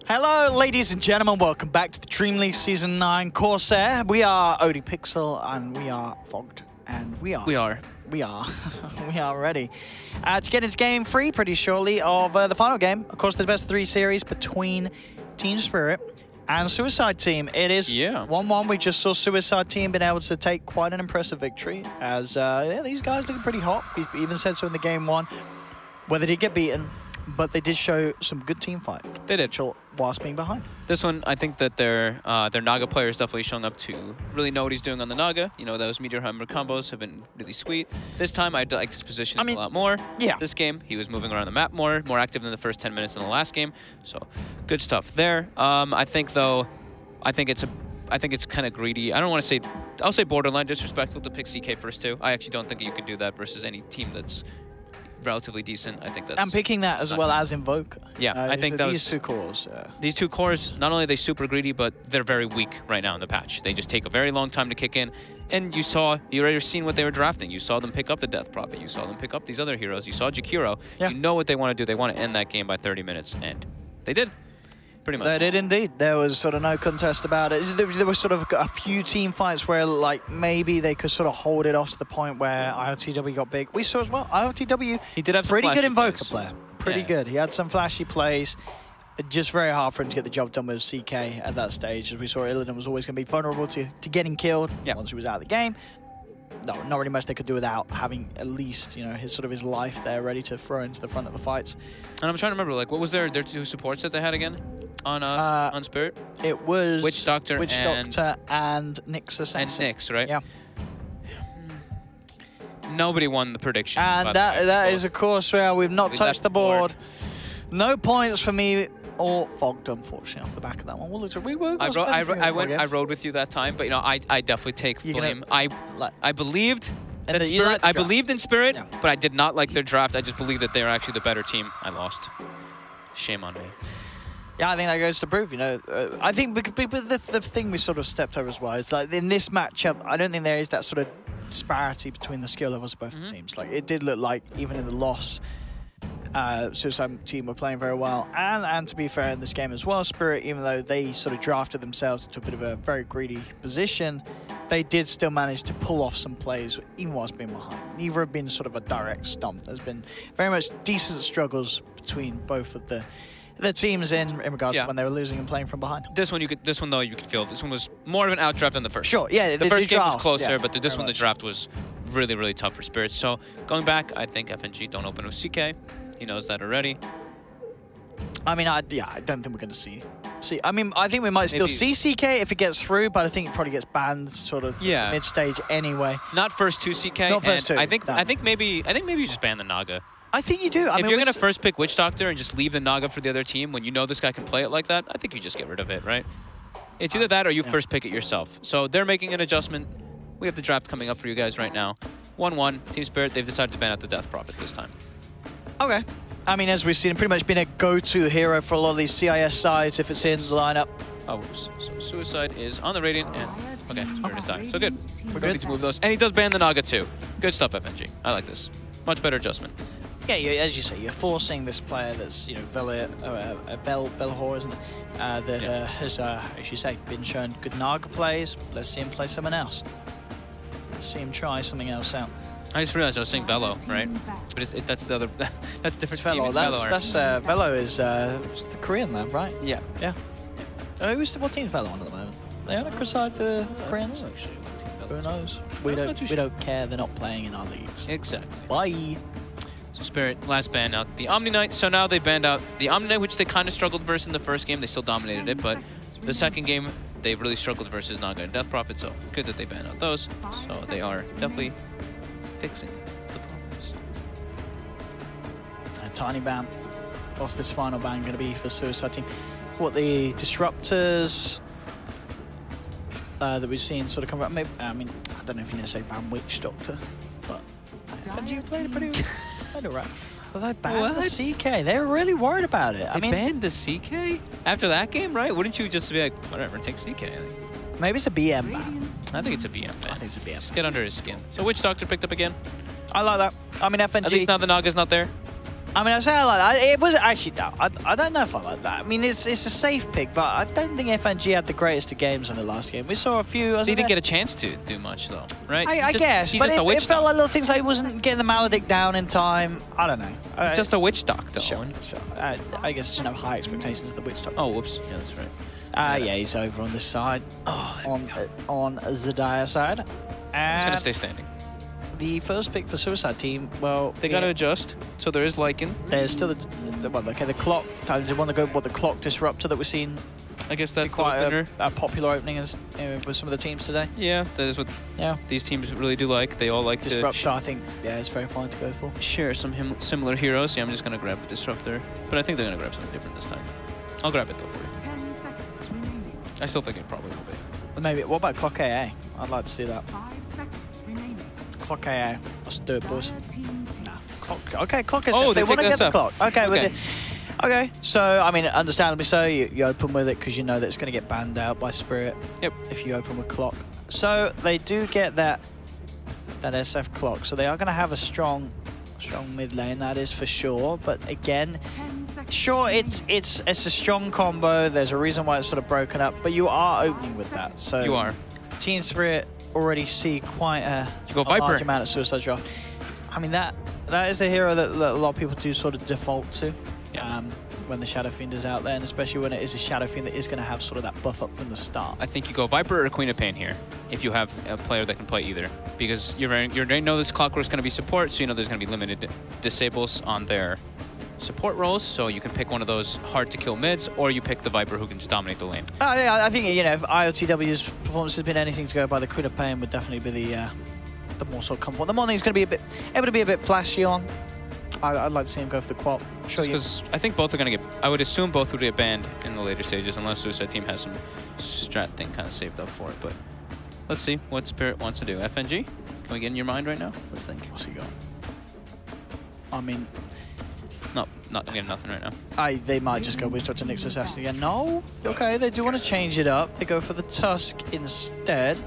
Hello, ladies and gentlemen. Welcome back to the DreamLeague Season 9 Corsair. We are Odie Pixel, and we are Fogged, and we are ready to get into Game 3 pretty shortly of the final game. Of course, the best of 3 series between Team Spirit and Suicide Team. It is 1-1. We just saw Suicide Team been able to take quite an impressive victory, as these guys looking pretty hot. We even said so in the Game 1, where they did get beaten, but they did show some good team fight. They did. Whilst being behind. This one, I think that their Naga player is definitely showing up to really know what he's doing on the Naga. You know, those Meteor Hammer combos have been really sweet. This time, I like his position a lot more. Yeah. This game, he was moving around the map more active than the first 10 minutes in the last game. So, good stuff there. I think it's kind of greedy. I don't want to say, I'll say borderline disrespectful to pick CK first too. I actually don't think you can do that versus any team that's relatively decent. I think that's... I'm picking that as well as Invoker. Yeah, I think these two cores. These two cores, not only are they super greedy, but they're very weak right now in the patch. They just take a very long time to kick in. And you already seen what they were drafting. You saw them pick up the Death Prophet. You saw them pick up these other heroes. You saw Jakiro. Yeah. You know what they want to do. They want to end that game by 30 minutes. And they did. Pretty much. They did indeed. There was sort of no contest about it. There was sort of a few team fights where like maybe they could sort of hold it off to the point where IOTW got big. We saw as well, IOTW, he did have some pretty good Invoker plays. Player. Pretty good. He had some flashy plays. Just very hard for him to get the job done with CK at that stage. As we saw, Illidan was always going to be vulnerable to getting killed once he was out of the game. No, not really much they could do without having at least, you know, his life there ready to throw into the front of the fights. And I'm trying to remember, like, what was their two supports that they had again on Spirit? It was Witch Doctor and Nyx Assassin. And Nyx, right? Yeah. Nobody won the prediction. And that is, of course, where we've not touched the board. No points for me or Fogged, unfortunately, off the back of that one. We'll look to rework. I rode with you that time, but you know, I definitely take blame. I believed that Spirit. I believed in Spirit, but I did not like their draft. I just believed that they were actually the better team. I lost. Shame on me. Yeah, I think that goes to prove, you know. I think the thing we sort of stepped over as well is like in this matchup, I don't think there is that sort of disparity between the skill levels of both the teams. Like it did look like even in the loss, Suicide Team were playing very well, and to be fair in this game as well, Spirit, even though they sort of drafted themselves into a bit of a very greedy position, they did still manage to pull off some plays even whilst being behind. Neither have been sort of a direct stomp. There's been very much decent struggles between both of the teams in regards to when they were losing and playing from behind. This one though you could feel this one was more of an outdraft than the first. Sure, yeah. The first game was closer, but this one the draft was really, really tough for Spirit. So going back, I think FNG don't open with CK. He knows that already. I mean, I don't think we're going to see. I mean, I think we might still see CK if it gets through, but I think it probably gets banned sort of mid-stage anyway. Not first two CK. Not first two. I think maybe you just ban the Naga. I think you do. If you're going to first pick Witch Doctor and just leave the Naga for the other team when you know this guy can play it like that, I think you just get rid of it, right? It's either that or you first pick it yourself. So they're making an adjustment. We have the draft coming up for you guys right now. 1-1, Team Spirit, they've decided to ban out the Death Prophet this time. Okay. I mean, as we've seen, pretty much been a go-to hero for a lot of these CIS sides if it's in the lineup. Oh, so Suicide is on the Radiant, and okay, Spirit is dying. So good. We're going to move those. And he does ban the Naga too. Good stuff, FNG. I like this. Much better adjustment. Yeah, as you say, you're forcing this player that's, you know, Belhor, isn't it? That has, as you say, been shown good Naga plays. Let's see him play someone else. Let's see him try something else out. I just realized I was saying Velo, right? But that's the other. That's different. Velo. Velo is the Korean lad, right? Yeah. Yeah. What team's Velo on at the moment? They on beside the Koreans. Who knows? We don't care. They're not playing in our leagues. Exactly. Bye. So Spirit last banned out the Omni Knight. So now they banned out the Omni Knight, which they kind of struggled versus in the first game. They still dominated it, but the second game they really struggled versus Naga and Death Prophet. So good that they banned out those. So they are definitely fixing the problems. A tiny ban. What's this final ban going to be for Suicide Team? What the disruptors that we've seen sort of come up? Maybe, I mean, I don't know if you necessarily ban Witch Doctor, but you played pretty alright. Was I banned the CK? They were really worried about it. They banned the CK after that game, right? Wouldn't you just be like, whatever, take CK? Maybe it's a BM ban. I think it's a BM ban. I think it's a BM. Just get under his skin. So Witch Doctor picked up again. I like that. I mean, FNG. At least now the Naga's not there. I mean, I say I like that. It was actually, no, I don't know if I like that. I mean, it's a safe pick, but I don't think FNG had the greatest of games in the last game. We saw a few. He didn't get a chance to do much, though, right? I guess, but it felt like little things like he wasn't getting the Maledict down in time. I don't know. It's just a Witch Doctor. Sure. I guess I shouldn't have high expectations of the Witch Doctor. Oh, whoops. Yeah, that's right. Yeah, he's over on this side. On Zadiah side. He's going to stay standing. The first pick for Suicide Team, well... They got to adjust, so there is Lycan. There's still the clock. Do you want to go what the clock disruptor that we've seen? I guess that's quite the opener. A popular opening as, with some of the teams today. Yeah, that is what these teams really do like. They all like Disruptor, I think, it's very fine to go for. Share some similar heroes. Yeah, I'm just going to grab a Disruptor. But I think they're going to grab something different this time. I'll grab it, though, for you. 10 seconds remaining. I still think it probably will be. Maybe. What about Clock AA? I'd like to see that. 5 seconds remaining. Clock AA. Let's do it, boys. Nah. Clock. Okay, Clock is. Oh, they want to get the clock. Okay, okay. with it. Okay, so I mean, understandably so, you open with it because you know that it's going to get banned out by Spirit. Yep. If you open with Clock, so they do get that SF Clock, so they are going to have a strong mid lane, that is for sure. But again, sure, it's a strong combo. There's a reason why it's sort of broken up, but you are opening with that. So you are. Team Spirit already see quite a Viper. large amount of Suicide Draft. I mean, that is a hero that a lot of people do sort of default to. Yeah. When the Shadow Fiend is out there, and especially when it is a Shadow Fiend that is going to have sort of that buff up from the start. I think you go Viper or Queen of Pain here, if you have a player that can play either. Because you already know this Clockwork's going to be support, so you know there's going to be limited disables on their support roles, so you can pick one of those hard-to-kill mids, or you pick the Viper who can just dominate the lane. Yeah, I think, you know, if IOTW's performance has been anything to go by, the Queen of Pain would definitely be the more sort of comfort. The one he's going to be able to be a bit flashy on. I'd like to see him go for the quad. Because I think both are going to get... I would assume both would get banned in the later stages, unless Suicide Team has some strat thing kind of saved up for it. But let's see what Spirit wants to do. FNG? Can we get in your mind right now? Let's think. What's he got? I mean... Not getting nothing right now. They might just go with Dr. Nyx Assassin again. No? Okay, they do want to change it up. They go for the Tusk instead.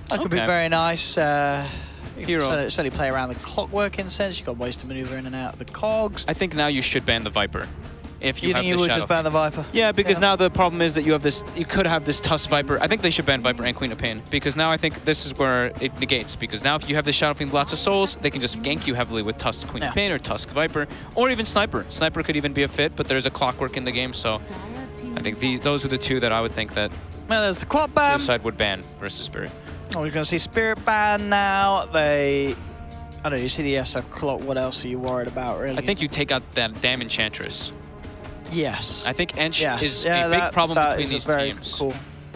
That could be very nice. Hero. Certainly play around the clockwork in a sense. You've got ways to maneuver in and out of the cogs. I think now you should ban the Viper. If you have think you would just ban the Viper? Yeah, because now the problem is that you have this. You could have this Tusk Viper. I think they should ban Viper and Queen of Pain, because now I think this is where it negates. Because now if you have the Shadow Fiend, lots of souls, they can just gank you heavily with Tusk Queen of Pain or Tusk Viper, or even Sniper. Sniper could even be a fit, but there's a Clockwork in the game, so I think those are the two that I would think that. Well, there's the quad ban. Suicide would ban versus Spirit. Oh, we're going to see Spirit ban now. I don't know, you see the SF clock, what else are you worried about, really? I think you take out that damn Enchantress. Yes. I think Ench is a big problem between these teams. Cool.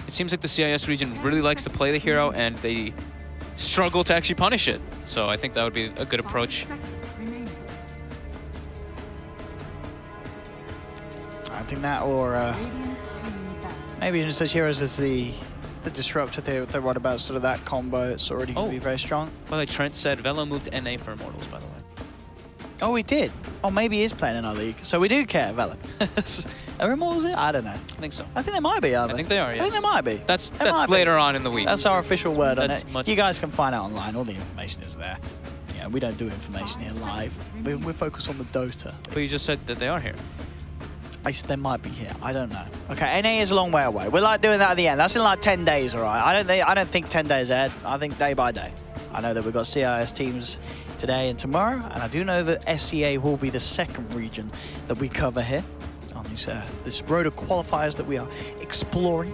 It seems like the CIS region really likes to play the hero, and they struggle to actually punish it. So I think that would be a good approach. I think that, or maybe even such heroes as the Disruptor, they're right about sort of that combo. It's already going to be very strong. Well, like Trent said, Velo moved NA for Immortals, by the way. Oh, he did? Oh, maybe he is playing in our league. So we do care, Velo. Are Immortals it? I don't know. I think so. I think they might be, are they? I think they are, yes. I think they might be. That's later on in the week. That's our official word on it. You guys can find out online. All the information is there. Yeah, we don't do information here live. We're focused on the Dota. But you just said that they are here. I said they might be here. I don't know. Okay, NA is a long way away. We're like doing that at the end. That's in like 10 days, all right? I don't think 10 days ahead. I think day by day. I know that we've got CIS teams today and tomorrow, and I do know that SCA will be the second region that we cover here on this road of qualifiers that we are exploring.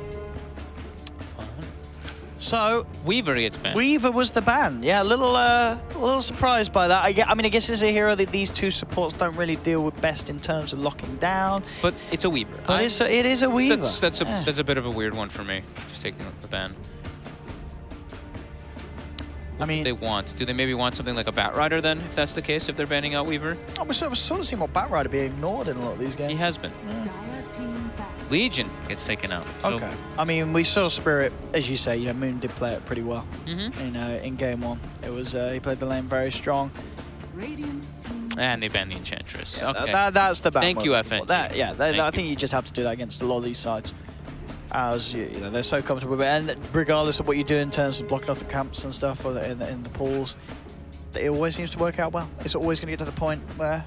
So Weaver gets banned. Weaver was the ban. Yeah, a little surprised by that. I mean, I guess it's a hero that these two supports don't really deal with best in terms of locking down. But it's a Weaver. But it is a Weaver. That's a bit of a weird one for me, just taking the ban. I mean, do they maybe want something like a Batrider then, if that's the case, if they're banning out Weaver? Oh, we're sort of seeing more Batrider being ignored in a lot of these games. He has been. Yeah. Legion gets taken out. So. Okay. I mean, we saw Spirit, as you say, Moon did play it pretty well. In game one. It was he played the lane very strong. And they banned the Enchantress. Yeah, okay. That's the ban. Thank you, FN. I think you just have to do that against a lot of these sides. As they're so comfortable with it, and regardless of what you do in terms of blocking off the camps and stuff, or in the pools, it always seems to work out well. It's always going to get to the point where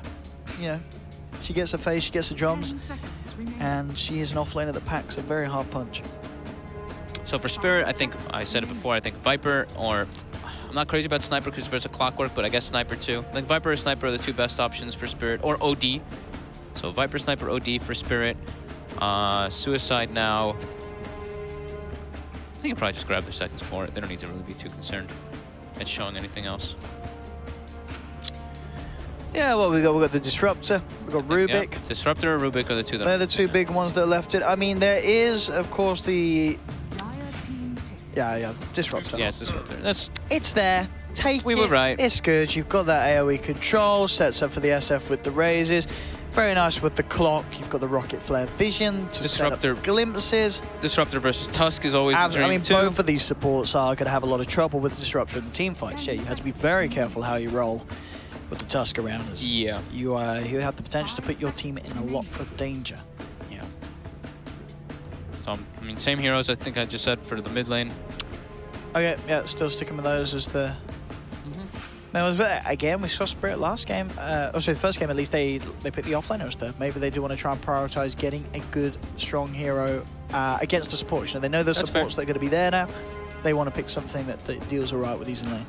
you know, she gets her face, she gets the drums, 10 seconds remaining. and she is an offlaner that packs a very hard punch. So for Spirit, I think, I said it before, I think Viper or... I'm not crazy about Sniper because there's a Clockwork, but I guess Sniper too. I think Viper or Sniper are the two best options for Spirit, or OD. So Viper, Sniper, OD for Spirit. Suicide now. I think I'll probably just grab their seconds for it. They don't need to really be too concerned at showing anything else. Yeah, well, we got the Disruptor, we got Rubik. Yeah. Disruptor or Rubik are the two that They're the two big ones that left it. I mean, there is, of course, the... Dire team pick. Yeah, Disruptor. Yeah, it's Disruptor. That's... It's there. Take it. We were right. It's good. You've got that AoE control, sets up for the SF with the raises. Very nice with the clock. You've got the Rocket Flare Vision to Disruptor. set up glimpses. Disruptor versus Tusk is always the dream I mean, too. both of these supports are going to have a lot of trouble with the Disruptor in the team fights. Yeah, you have to be very careful how you roll with the Tusk around us. Yeah. You have the potential to put your team in a lot of danger. Yeah. So, I mean, same heroes I think I just said for the mid lane. Okay, yeah, still sticking with those as the... Now, again, we saw Spirit last game. The first game at least, they picked the offlaner as third. Maybe they do want to try and prioritize getting a good, strong hero against the supports. You know, they know the That's supports fair. that are going to be there now. They want to pick something that deals all right with these in lane.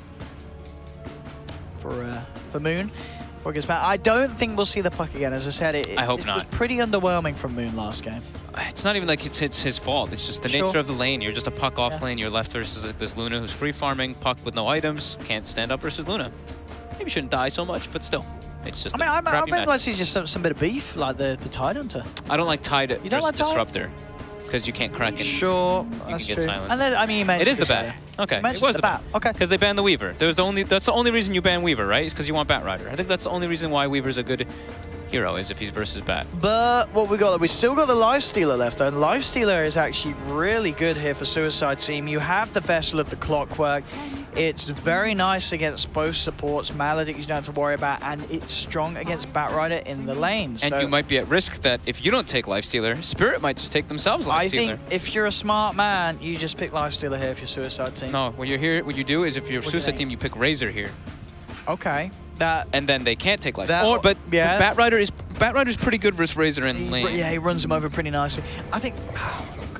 For Moon, before it gets back. I don't think we'll see the puck again. As I said, I hope it not. was pretty underwhelming from Moon last game. It's not even like it's his fault. It's just the nature of the lane. You're just a puck off lane. You're left versus like this Luna who's free farming, puck with no items, can't stand up versus Luna. Maybe shouldn't die so much, but still. It's just I crappy match. unless he's just some bit of beef, like the Tide Hunter. I don't like Tide You don't versus like Tide? Disruptor. Because you can't crack it. Sure, You that's can get true. silenced. And then, I mean, you mentioned It is the Corsair. bat. Okay, You it mentioned was the the bat. Okay. Because they banned the Weaver. That's the only reason you ban Weaver, right? Is because you want Bat Rider. I think that's the only reason why Weaver's a good hero, is if he's versus Bat. But what we still got the Lifestealer left, though. And Lifestealer is actually really good here for Suicide Team. You have the Vessel of the Clockwork. It's very nice against both supports. Maledict you don't have to worry about, and it's strong against Batrider in the lane. And so you might be at risk that if you don't take Lifestealer, Spirit might just take themselves Lifestealer. I think if you're a smart man, you just pick Lifestealer here if you're Suicide Team. No, when you're here, what you do is if you're What do you Suicide think? Team, you pick Razor here. Okay. That And then they can't take Lifestealer. That- yeah. Bat Rider's pretty good versus Razor in lane. yeah, he runs him over pretty nicely. I think.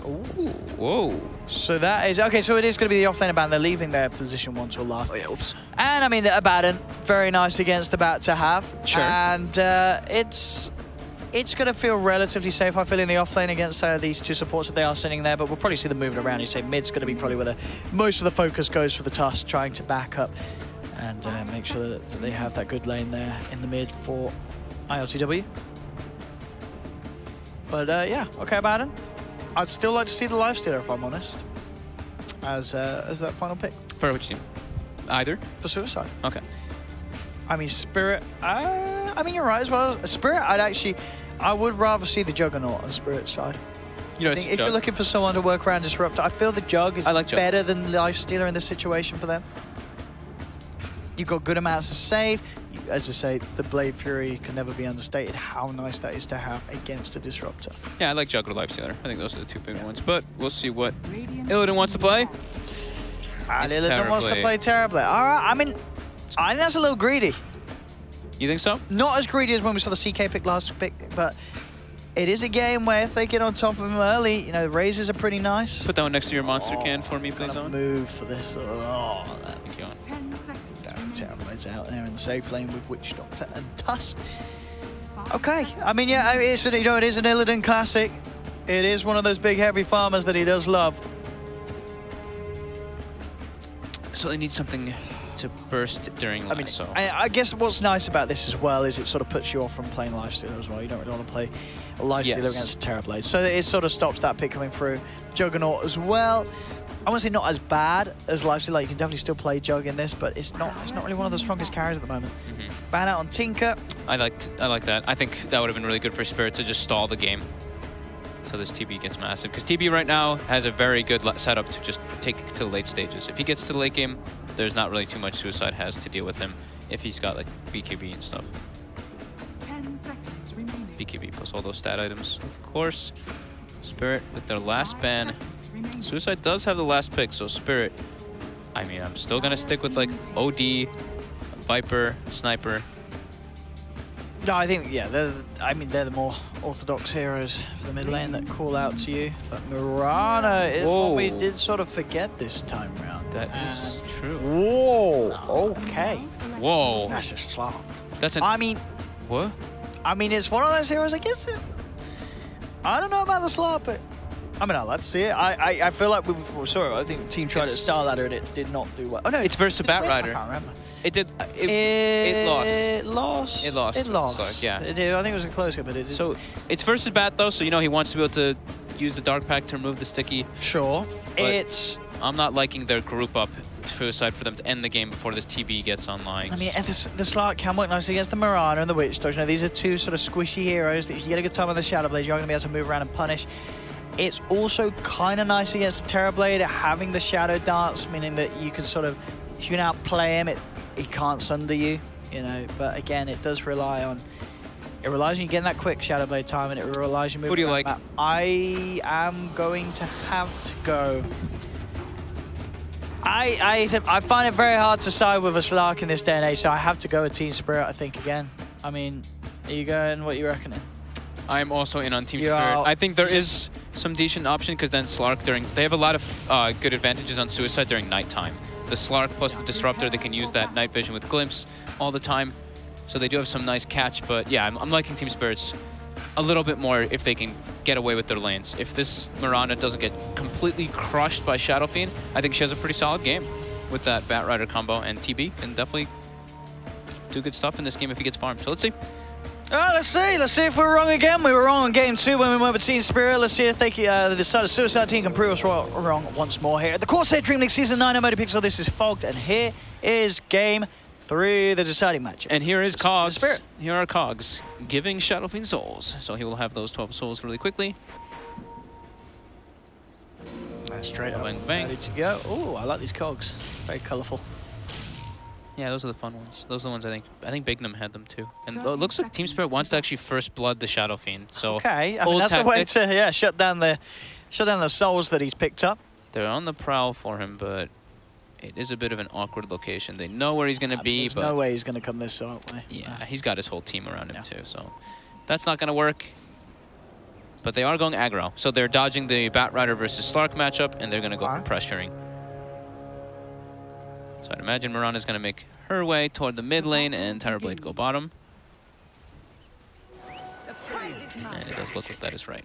Ooh, whoa. So that is okay. So it is going to be the offlaner ban. They're leaving their position 1 till last. Oh yeah, oops. And I mean, the Abaddon, very nice against the Bat to have. Sure. And it's going to feel relatively safe, I feel, in the offlane against these two supports that they are sitting there. But we'll probably see them moving around. You say mid's going to be probably where most of the focus goes for the Tusk, trying to back up and make sure that they have that good lane there in the mid for ILTW. But yeah, okay, Abaddon. I'd still like to see the Lifestealer, if I'm honest, as that final pick For which team? Either? for Suicide. Okay. I mean, Spirit, I mean, you're right as well. Spirit, I would rather see the Juggernaut on Spirit's side. You know, I think if you're looking for someone to work around Disruptor, I feel the Jug is I like Jug. better than Lifestealer in this situation for them. You've got good amounts of save. As I say, the Blade Fury can never be understated how nice that is to have against a Disruptor. Yeah, I like Jug or Lifestealer. I think those are the two big ones. But we'll see what Radiant Illidan wants to play. And It's Illidan wants to terribly. play terribly. All right, I mean, I think that's a little greedy. You think so? Not as greedy as when we saw the CK pick last pick, but it is a game where if they get on top of him early, you know, the raises are pretty nice. Put that one next to your monster can for me, please, Gotta Owen. move for this. Oh, that Thank you, Owen. 10 seconds remaining. Terrorblades out there in the safe lane with Witch Doctor and Tusk. Okay, I mean, yeah, it is an Illidan classic. It is one of those big heavy farmers that he does love. So they need something to burst during I mean, so. I guess what's nice about this as well is it sort of puts you off from playing Lifestealer as well. You don't really want to play a Lifestealer Yes. against a Terrorblade. So it sort of stops that pick coming through. Juggernaut as well. I won't say not as bad as Lifestealer. You can definitely still play Jug in this, but it's not really one of the strongest carries at the moment. Ban out on Tinker. I like that. I think that would have been really good for Spirit to just stall the game. So this TB gets massive. Because TB right now has a very good setup to just take it to the late stages. If he gets to the late game, there's not really too much Suicide has to deal with him if he's got like BKB and stuff. 10 seconds remaining. BKB plus all those stat items, of course. Spirit with their last ban. Seconds remaining. Suicide does have the last pick, so Spirit, I mean, I'm still gonna stick with like OD, Viper, Sniper. No, I think, yeah, they're the more orthodox heroes for the mid lane that call out to you. But Mirana is what we did sort of forget this time round. That is true. Whoa, okay. Whoa. That's just Slark. That's I mean, what? I mean, it's one of those heroes, I guess. I don't know about the Slark, but I mean, I'd like to see it. I feel like we saw it. I think the team tried to Star Ladder and it did not do well. Oh no, it's versus a Bat Rider. I can't remember. It did. It lost. It lost. It lost. It lost. Slark, yeah. It did. I think it was a close game, but it did. So it's versus Bat though, so you know he wants to be able to use the Dark Pack to remove the sticky. Sure. It's. I'm not liking their group up suicide for them to end the game before this TB gets online. I mean, the Slark can work nicely against the Mirana and the Witch Dodge. You know, these are two sort of squishy heroes that if you get a good time on the Shadow Blade, you're going to be able to move around and punish. It's also kind of nice against the Terrorblade having the Shadow Dance, meaning that you can sort of, if you can outplay him, he can't sunder you, you know. But again, it does rely on, it relies on you getting that quick Shadow Blade time, and it relies on you moving. Who do you like? Map. I am going to have to go. I find it very hard to side with a Slark in this day and age, so I have to go with Team Spirit, I think, again. I mean, are you going, what are you reckoning? I'm also in on Team Spirit. I think there is some decent option because then Slark they have a lot of good advantages on Suicide during nighttime. The Slark plus the Disruptor, they can use that night vision with Glimpse all the time. So they do have some nice catch, but yeah, I'm liking Team Spirits a little bit more if they can get away with their lanes. If this Mirana doesn't get completely crushed by Shadow Fiend, I think she has a pretty solid game with that Bat Rider combo, and TB can definitely do good stuff in this game if he gets farmed. So let's see. Let's see if we're wrong again. We were wrong on game 2 when we went with Team Spirit. Let's see if they the Suicide team can prove us wrong once more here. The CORSAIR DreamLeague Season 9 Emoji Pixel. This is Fogged, and here is game 3, the deciding match. And here is Cogs. Spirit. Here are Cogs giving Shadow Fiend souls. So he will have those 12 souls really quickly. Straight up, bang, bang. Ready to go. Oh, I like these Cogs. Very colourful. Yeah, those are the fun ones. Those are the ones I think Bignum had them too. And it looks like Team Spirit wants to actually first blood the Shadow Fiend. So okay, I mean, that's a way to shut down the souls that he's picked up. They're on the prowl for him, but it is a bit of an awkward location. They know where he's going to be, there's but no way he's going to come this way. Yeah, he's got his whole team around him too, so that's not going to work. But they are going aggro, so they're dodging the Bat Rider versus Slark matchup, and they're going to go for pressuring. So I'd imagine Mirana's going to make her way toward the mid lane and Terrorblade go bottom. And it does look like that is right.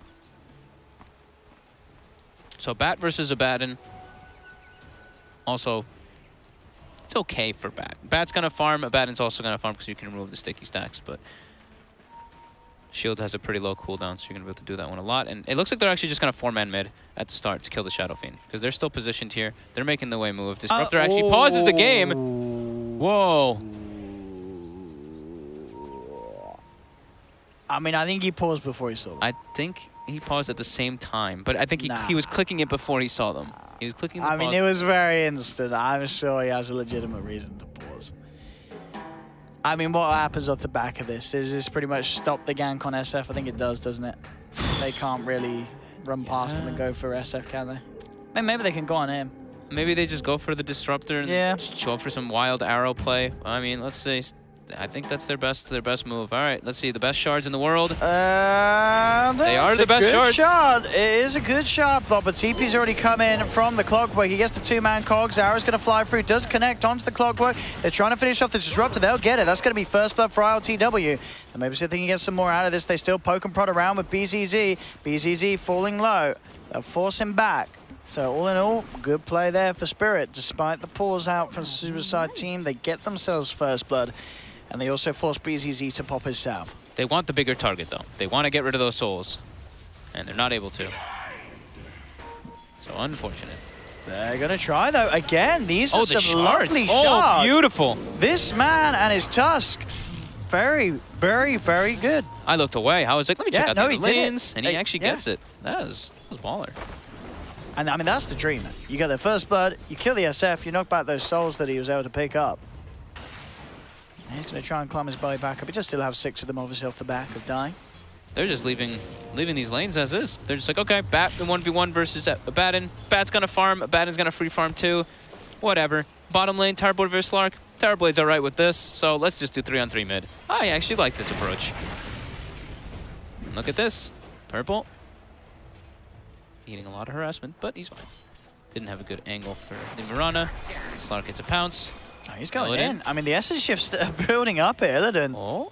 So Bat versus Abaddon. Also, it's okay for Bat. Bat's going to farm. Abaddon's also going to farm because you can remove the sticky stacks, but Shield has a pretty low cooldown, so you're going to be able to do that one a lot. And it looks like they're actually just going to 4-man mid at the start to kill the Shadow Fiend because they're still positioned here. They're making the way move. Disruptor actually pauses the game. Whoa. I mean, I think he paused before he saw them. I think he paused at the same time, but I think he was clicking it before he saw them. He was clicking the pause. I mean, it was very instant. I'm sure he has a legitimate reason to pause. I mean, what happens off the back of this? Does this pretty much stop the gank on SF? I think it does, doesn't it? They can't really run past him and go for SF, can they? Maybe they can go on him. Maybe they just go for the Disruptor and show for some wild arrow play. I mean, let's see. I think that's their best move. All right, let's see. The best shards in the world. They are the best shards. Shard. It is a good shard, but TP's already come in from the Clockwork. He gets the 2-man cogs. Arrow's going to fly through. Does connect onto the Clockwork. They're trying to finish off the Disruptor. They'll get it. That's going to be first blood for ILTW. And maybe see if they can get some more out of this. They still poke and prod around with BZZ. BZZ falling low. They'll force him back. So all in all, good play there for Spirit. Despite the pause out from Suicide team, they get themselves first blood. And they also force BZZ to pop his salve. They want the bigger target, though. They want to get rid of those souls. And they're not able to. So unfortunate. They're going to try, though. Again, these are some shards. lovely shards. Oh, beautiful. This man and his Tusk, very, very, very good. I looked away. I was like, let me check out the lanes. And he actually yeah. gets it. That was baller. And I mean, that's the dream. You get the first blood, you kill the SF, you knock back those souls that he was able to pick up. And he's going to try and climb his belly back up. He just still have 6 of them, obviously, off the back of dying. They're just leaving these lanes as is. They're just like, okay, Bat in 1v1 versus Abaddon. Bat's going to farm. Abaddon's going to free farm too. Whatever. Bottom lane, Terrorblade versus Slark. Terrorblade's all right with this, so let's just do 3-on-3 mid. I actually like this approach. Look at this. Purple. Eating a lot of harassment, but he's fine. Didn't have a good angle for the Mirana. Slark gets a pounce. Oh, he's going in. I mean, the essence shift's building up here, Illidan. Oh.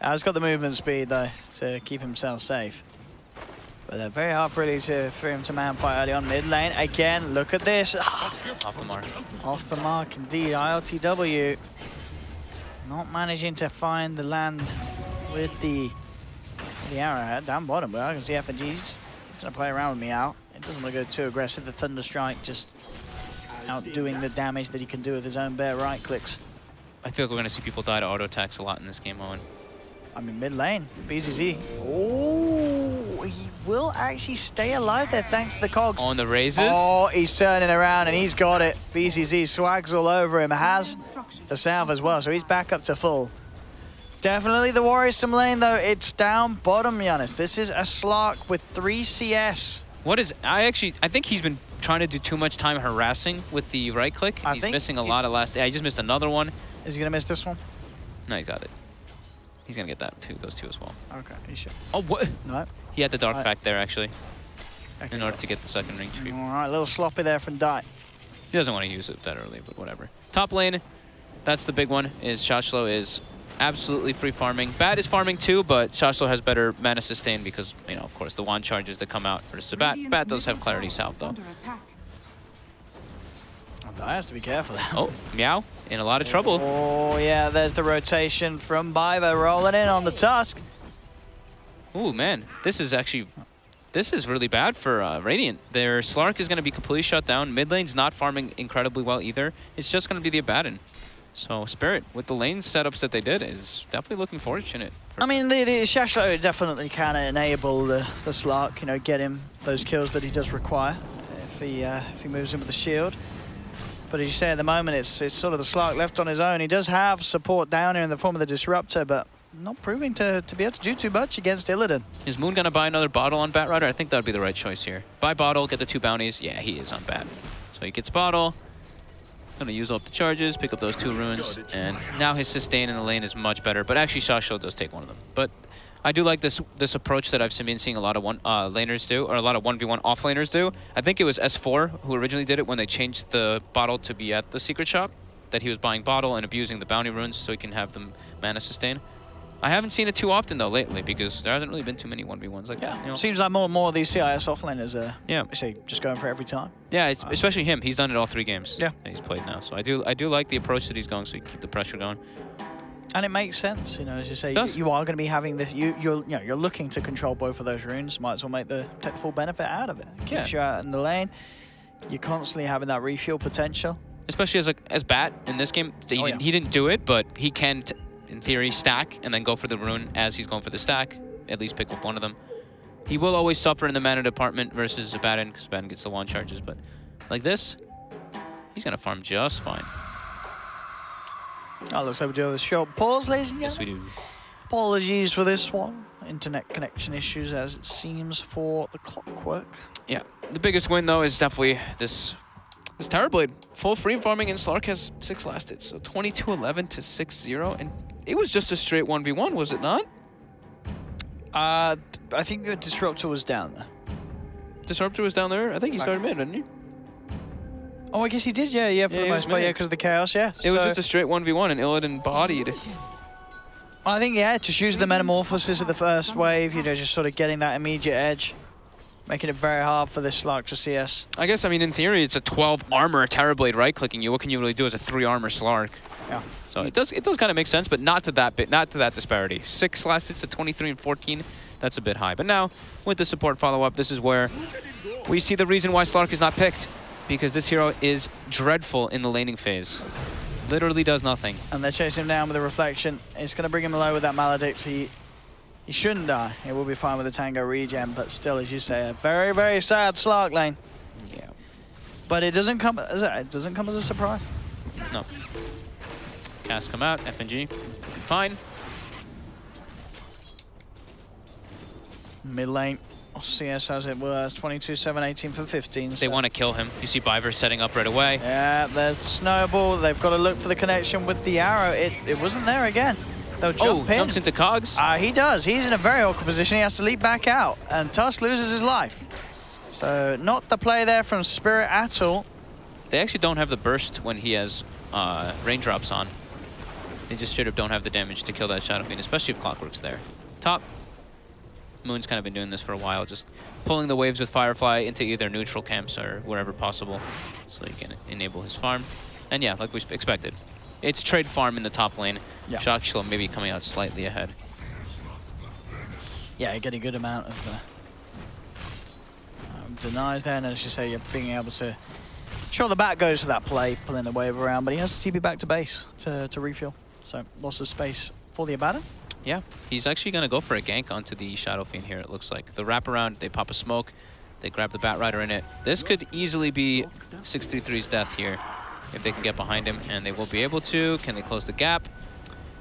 He's got the movement speed, though, to keep himself safe. But very hard for him to man fight early on mid lane. Again, look at this. Off the mark. Off the mark, indeed. ILTW not managing to find the land with the arrowhead down bottom. But I can see FNG's he's going to play around with me out. It doesn't want to go too aggressive. The Thunder Strike just outdoing the damage that he can do with his own bare right clicks. I feel like we're going to see people die to auto attacks a lot in this game, Owen. I mean, mid lane, BZZ. Oh, he will actually stay alive there thanks to the cogs. On the raises. Oh, he's turning around and he's got it. BZZ swags all over him, has the south as well, so he's back up to full. Definitely the worrisome lane, though. It's down bottom, Giannis. This is a Slark with 3 CS. What is... I think he's been trying to do too much time harassing with the right click. He's missing a lot of last... Yeah, he just missed another one. Is he going to miss this one? No, he's got it. He's going to get that too, those two as well. Okay, he should. Oh, what? No. He had the dark back there, actually, in order to get the second ring sweep. All right, a little sloppy there from Dai. He doesn't want to use it that early, but whatever. Top lane, that's the big one, is Shashlo is absolutely free farming. Bat is farming too, but Shashlo has better mana sustain because, you know, of course, the wand charges that come out versus Bat. Bat does have clarity south, though. Dai has to be careful. Oh, Meow in a lot of trouble. Oh, yeah, there's the rotation from Biva rolling in on the Tusk. Ooh, man, this is really bad for Radiant. Their Slark is going to be completely shut down. Mid lane's not farming incredibly well either. It's just going to be the Abaddon. So Spirit, with the lane setups that they did, is definitely looking fortunate. I mean, the Shashlo definitely can enable the Slark, you know, get him those kills that he does require if he moves in with the shield. But as you say, at the moment, it's sort of the Slark left on his own. He does have support down here in the form of the Disruptor, but not proving to be able to do too much against Illidan. Is Moon going to buy another bottle on Batrider? I think that would be the right choice here. Buy bottle, get the 2 bounties. Yeah, he is on Bat. So he gets bottle. Going to use up the charges, pick up those 2 runes, and now his sustain in the lane is much better. But actually, Shashlo does take one of them. But I do like this approach that I've been seeing a lot of laners do, or a lot of 1v1 off laners do. I think it was S4 who originally did it when they changed the bottle to be at the secret shop, that he was buying bottle and abusing the bounty runes so he can have them mana sustain. I haven't seen it too often, though, lately, because there hasn't really been too many 1v1s like that. You know? Seems like more and more of these CIS offlaners are say, just going for every time. Yeah, it's, especially him. He's done it all 3 games that he's played now. So I do like the approach that he's going, so he can keep the pressure going. And it makes sense, you know, as you say, you are going to be having this. You're looking to control both of those runes. Might as well take the full benefit out of it. Keeps you out in the lane. You're constantly having that refuel potential. Especially as Bat in this game, he didn't do it, but he can, in theory, stack and then go for the rune as he's going for the stack. At least pick up one of them. He will always suffer in the mana department versus Abaddon because Abaddon gets the wand charges, but like this, he's going to farm just fine. Oh, looks like we do have a short pause, ladies and gentlemen. Yes, we do. Apologies for this one. Internet connection issues, as it seems, for the Clockwork. Yeah, the biggest win, though, is definitely this Terrorblade. Full free farming, and Slark has 6 last hits. So 22-11 to 6-0, and it was just a straight 1v1, was it not? I think the Disruptor was down there. Disruptor was down there? I think he started mid, didn't he? Oh, I guess he did, yeah, for the most part, because of the chaos, yeah. It was just a straight 1v1, and Illidan bodied. I think, yeah, just using the Metamorphosis of the first wave, you know, just sort of getting that immediate edge, making it very hard for this Slark to CS. I guess, I mean, in theory, it's a 12 armor Terrorblade right-clicking you. What can you really do as a 3 armor Slark? Yeah. So it does kind of make sense, but not to that disparity. 6 last hits to 23 and 14. That's a bit high. But now, with the support follow-up, this is where we see the reason why Slark is not picked. Because this hero is dreadful in the laning phase. Literally does nothing. And they're chasing him down with a reflection. It's going to bring him low with that Maledict. He shouldn't die. He will be fine with the Tango regen, but still, as you say, a very, very sad Slark lane. Yeah. But it doesn't come as a surprise. No. Cast come out, FNG. Fine. Mid lane. Oh, CS as it was, 22, 7, 18 for 15. They want to kill him. You see Biver setting up right away. Yeah, there's the snowball. They've got to look for the connection with the arrow. It wasn't there again. They'll jump in. Jumps into Cogs. He does. He's in a very awkward position. He has to leap back out, and Tusk loses his life. So not the play there from Spirit at all. They actually don't have the burst when he has raindrops on. They just straight up don't have the damage to kill that Shadow Fiend, especially if Clockwork's there. Top. Moon's kind of been doing this for a while, just pulling the waves with Firefly into either neutral camps or wherever possible, so he can enable his farm. And yeah, like we expected, it's trade farm in the top lane. Yeah. Shockchill maybe coming out slightly ahead. Yeah, you get a good amount of denies there, and as you say, you're being able to... Sure, the back goes for that play, pulling the wave around, but he has to TP back to base to refuel. So, lots of space for the Abaddon. Yeah, he's actually going to go for a gank onto the Shadow Fiend here, it looks like. The wraparound, they pop a smoke, they grab the Bat Rider in it. This could easily be 633's death here if they can get behind him, and they will be able to. Can they close the gap?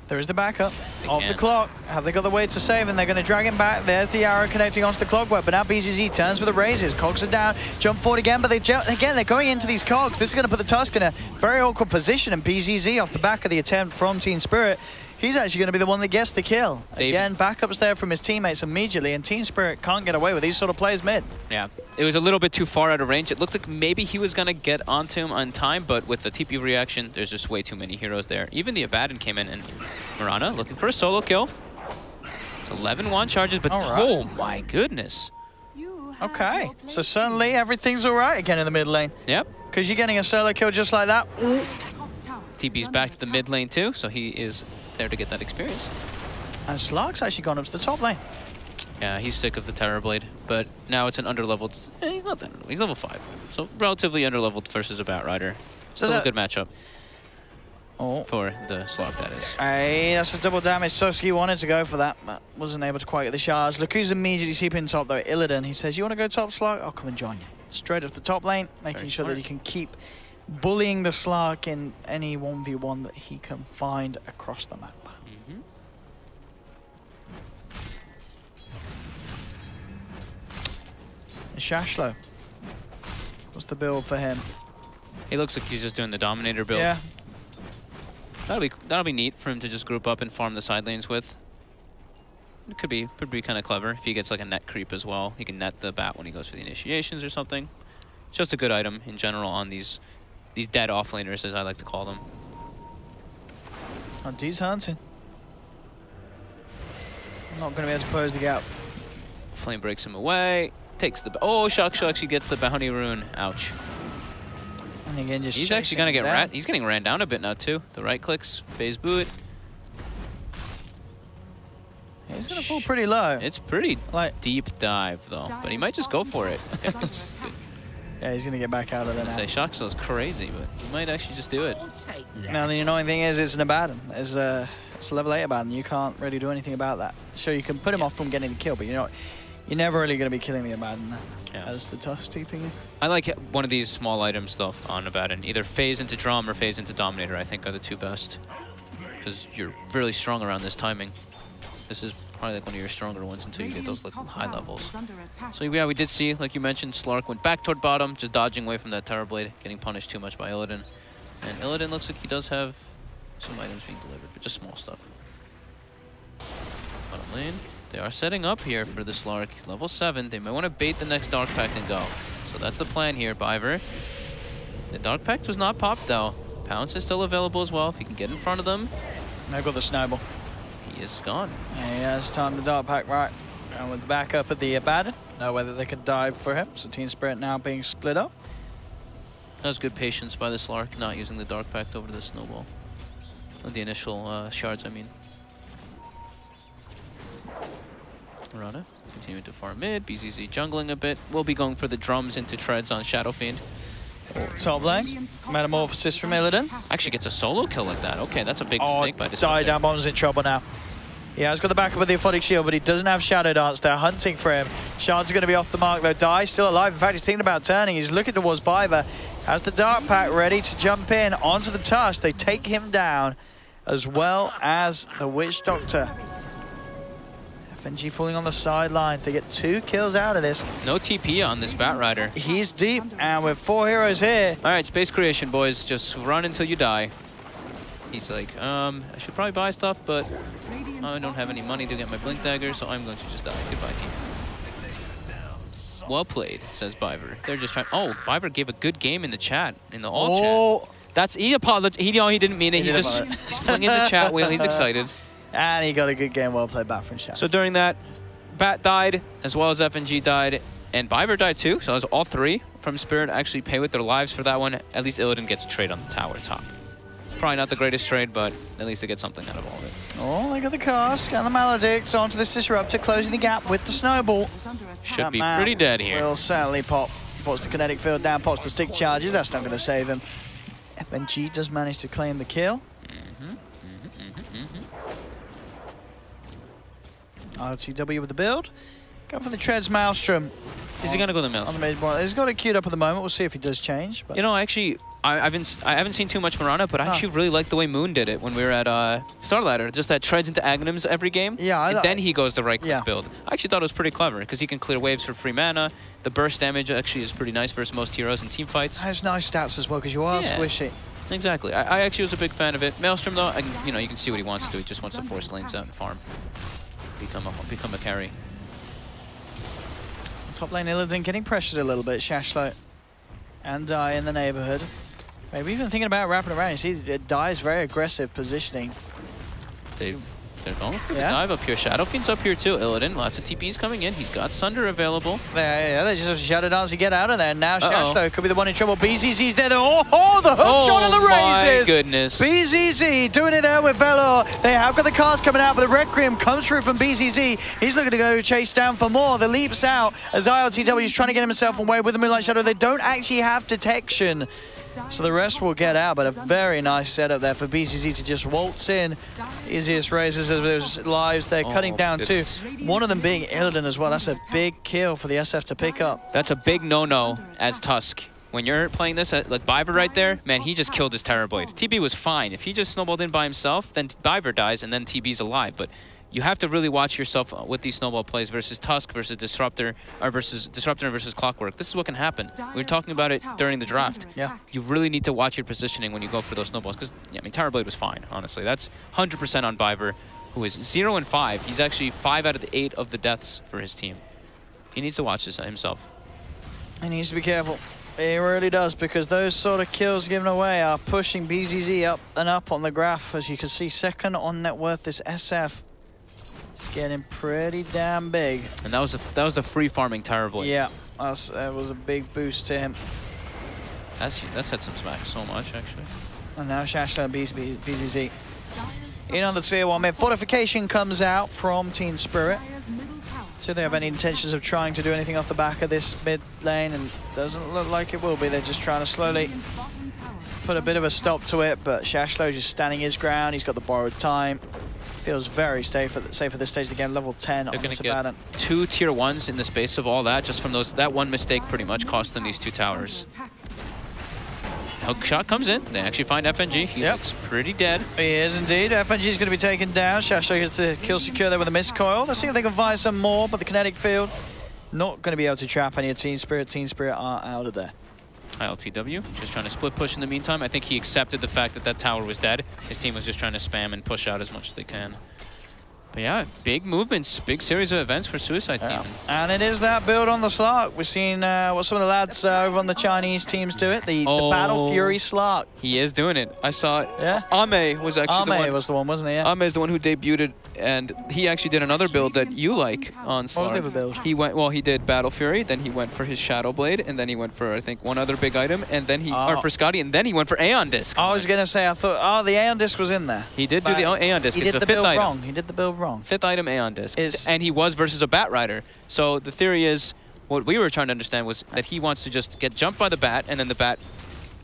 There is the backup of the clock. Have they got the way to save? And they're going to drag him back. There's the arrow connecting onto the clockwork. But now BZZ turns with the raises. Cogs are down. Jump forward again. But they're going into these cogs. This is going to put the Tusk in a very awkward position. And BZZ off the back of the attempt from Team Spirit, he's actually going to be the one that gets the kill. Again, backups there from his teammates immediately. And Team Spirit can't get away with these sort of plays mid. Yeah. It was a little bit too far out of range. It looked like maybe he was going to get onto him on time, but with the TP reaction, there's just way too many heroes there. Even the Abaddon came in, and Mirana looking for a solo kill. It's 11 wand charges, but oh my goodness. Okay, so suddenly everything's all right again in the mid lane. Yep. Because you're getting a solo kill just like that. Ooh. TP's back to the mid lane too, so he is there to get that experience. And Slark's actually gone up to the top lane. Yeah, he's sick of the Terrorblade, but now it's an underleveled... he's not that... he's level 5, so relatively underleveled versus a Bat Rider. Still a good matchup for the Slark, that is. Hey, that's a double damage. Toski wanted to go for that, but wasn't able to quite get the shards. Look who's immediately sleeping top, though. Illidan. He says, you want to go top, Slark? I'll come and join you. Straight up the top lane, making sure that he can keep bullying the Slark in any 1v1 that he can find across the map. Shashlo. What's the build for him? He looks like he's just doing the Dominator build. Yeah. That'll be neat for him to just group up and farm the side lanes with. It could be kind of clever if he gets like a net creep as well. He can net the bat when he goes for the initiations or something. It's just a good item in general on these dead offlaners, as I like to call them. Oh, D's hunting. I'm not going to be able to close the gap. Flame breaks him away. Takes the... oh, Shockchill actually gets the bounty rune. Ouch. And again, just he's actually going to get he's getting ran down a bit now, too. The right clicks, phase boot. He's going to fall pretty low. It's pretty deep dive, though. But he might just go for it. Okay, good. Yeah, he's going to get back out of there now. I say Shockchill's crazy, but he might actually just do it. Now, the annoying thing is it's an Abaddon. It's a level 8 Abaddon. You can't really do anything about that. Sure, you can put him off from getting the kill, but you're never really going to be killing the Abaddon as the Tusk TPing in. I like one of these small items, though, on Abaddon. Either phase into Drum or phase into Dominator, I think, are the two best. Because you're really strong around this timing. This is probably like one of your stronger ones until you get those like high levels. So yeah, we did see, like you mentioned, Slark went back toward bottom, just dodging away from that Terrorblade, getting punished too much by Illidan. And Illidan looks like he does have some items being delivered, but just small stuff. Bottom lane. They are setting up here for the Slark. He's level 7. They might want to bait the next Dark Pact and go. So that's the plan here, Biver. The Dark Pact was not popped, though. Pounce is still available as well, if he can get in front of them. They've got the snowball. He is gone. Yeah, it's time the Dark Pact right. And with the backup of the Abaddon, know whether they can dive for him. So Team Spirit now being split up. That was good patience by the Slark, not using the Dark Pact over the snowball. The initial shards, I mean. Mirana continuing to farm mid. BZZ jungling a bit. We'll be going for the drums into treads on Shadow Fiend. Top lane. Metamorphosis from Illidan. Actually gets a solo kill like that. Okay, that's a big mistake by this. Die down bomb's in trouble now. Yeah, he's got the backup with the Aphotic Shield, but he doesn't have Shadow Dance. They're hunting for him. Shards are going to be off the mark, though. Die still alive. In fact, he's thinking about turning. He's looking towards Biver. Has the Dark Pact ready to jump in onto the Tusk. They take him down, as well as the Witch Doctor. FNG falling on the sidelines. They get 2 kills out of this. No TP on this Batrider. He's deep, and with 4 heroes here. All right, space creation, boys. Just run until you die. He's like, I should probably buy stuff, but I don't have any money to get my Blink Dagger, so I'm going to just die. Goodbye, team. Well played, says Biver. They're just trying. Oh, Biver gave a good game in the chat, in the all chat. That's he apologized. He didn't mean it. He's flinging the chat wheel. He's excited. And he got a good game. Well played back from chat. So during that, Bat died, as well as FNG died, and Biver died too. So it was all 3 from Spirit actually pay with their lives for that one. At least Illidan gets a trade on the tower top. Probably not the greatest trade, but at least they get something out of all of it. Oh, they got the cast and the Maledicts onto this Disruptor, closing the gap with the Snowball. Should be pretty dead here. Will certainly pop. Pops the kinetic field down, pops the stick charges. That's not going to save him. FNG does manage to claim the kill. RTW with the build. Go for the Treads Maelstrom. Is he going to go the Maelstrom? On the mid-board. He's got it queued up at the moment. We'll see if he does change. But you know, actually, I haven't seen too much Mirana, but I actually really like the way Moon did it when we were at Starladder. Just that treads into Aghanims every game, and then he goes the right-click build. I actually thought it was pretty clever, because he can clear waves for free mana. The burst damage actually is pretty nice versus most heroes in team fights. Has nice stats as well, because you are squishy. Exactly. I actually was a big fan of it. Maelstrom, though, you know, you can see what he wants to do. He just wants to force lanes out and farm. Become a carry. Top lane Illidan getting pressured a little bit. Shashlo and Die in the neighborhood. Maybe even thinking about wrapping around. You see, Die's very aggressive positioning. They're going for the dive up here. Shadow Fiend's up here too. Illidan, lots of TPs coming in. He's got Sunder available. Yeah, they just have to Shadow Dance to get out of there. Now Shashlo could be the one in trouble. BZZ's there. Oh, the hook shot on the raises! Oh my goodness. BZZ doing it there with Velor. They have got the cars coming out, but the Requiem comes through from BZZ. He's looking to go chase down for more. The leaps out as ILTW is trying to get himself away with the Moonlight Shadow. They don't actually have detection. So the rest will get out, but a very nice setup there for BZZ to just waltz in. Easiest raises of those lives. They're cutting down too. One of them being Illidan as well. That's a big kill for the SF to pick up. That's a big no-no as Tusk. When you're playing this, like Biver right there, man, he just killed his Terrorblade. TB was fine. If he just snowballed in by himself, then Biver dies and then TB's alive. But you have to really watch yourself with these snowball plays versus Tusk versus Disruptor, or versus Disruptor versus Clockwork. This is what can happen. We were talking about it during the draft. Yeah. You really need to watch your positioning when you go for those snowballs, because I mean, Terrorblade was fine, honestly. That's 100% on Biver, who is 0 and 5. He's actually 5 out of the 8 of the deaths for his team. He needs to watch this himself. He needs to be careful. He really does, because those sort of kills given away are pushing BZZ up and up on the graph. As you can see, second on net worth, this SF. It's getting pretty damn big. And that was the free farming Terrorblade. Yeah, that was a big boost to him. That's had some smack so much, actually. And now Shashlo and BZZ. In on the tier 1 mid. Fortification comes out from Team Spirit. So they have any intentions of trying to do anything off the back of this mid lane, and doesn't look like it will be. They're just trying to slowly put a bit of a stop to it, but Shashlo just standing his ground. He's got the borrowed time. Feels very safe at this stage again. Level 10 on this Abaddon. 2 tier 1s in the space of all that, just from that one mistake pretty much cost them these 2 towers. Hook shot comes in. They actually find FNG. He looks pretty dead. He is indeed. FNG is going to be taken down. Shashlo gets the kill secure there with a mist coil. Let's see if they can find some more, but the kinetic field not going to be able to trap any of Team Spirit. Team Spirit are out of there. ILTW just trying to split push in the meantime. I think he accepted the fact that that tower was dead. His team was just trying to spam and push out as much as they can. But yeah, big movements, big series of events for Suicide Team. And it is that build on the Slark. We've seen what some of the lads over on the Chinese teams do it. The Battle Fury Slark. He is doing it. I saw it. Yeah. Ame was actually the one. Ame was the one, wasn't he? Yeah. Ame is the one who debuted, and he actually did another build that you like on Slark. What was the other build? He went, well, he did Battle Fury, then he went for his Shadow Blade, and then he went for, I think, one other big item, and then he, or for Scotty, and then he went for Aeon Disc. I was going to say, I thought, the Aeon Disc was in there. He did do the Aeon Disc. He did the build wrong. He did the build wrong. 5th item Aeon Disc. And he was versus a Batrider. So the theory is, what we were trying to understand was that he wants to just get jumped by the Bat, and then the Bat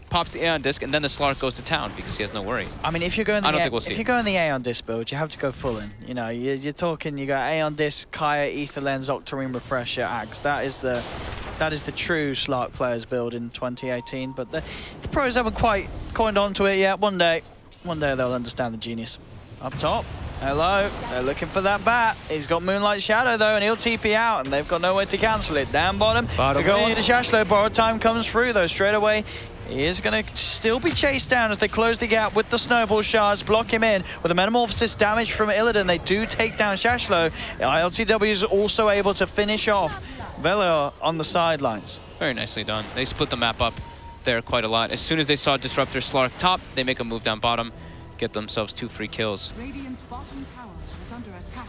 pops the Aeon Disc, and then the Slark goes to town because he has no worry. I mean, if you're going the Aeon Disc build, you have to go full in. You know, you're talking. You got Aeon Disc, Kaya, Ether Lens, Octarine Refresher, Axe. That is the true Slark players build in 2018. But the pros haven't quite coined onto it yet. One day they'll understand the genius. Up top, Hello, they're looking for that bat. He's got Moonlight Shadow though, and he'll TP out, and they've got no way to cancel it. Down bottom, they go on to Shashlo. Borrowed time comes through though, straight away. He is going to still be chased down as they close the gap with the snowball shards, block him in. With the Metamorphosis damage from Illidan, they do take down Shashlo. ILTW is also able to finish off Velo on the sidelines. Very nicely done. They split the map up there quite a lot. As soon as they saw Disruptor Slark top, they make a move down bottom, get themselves 2 free kills. Radiant's bottom tower is under attack.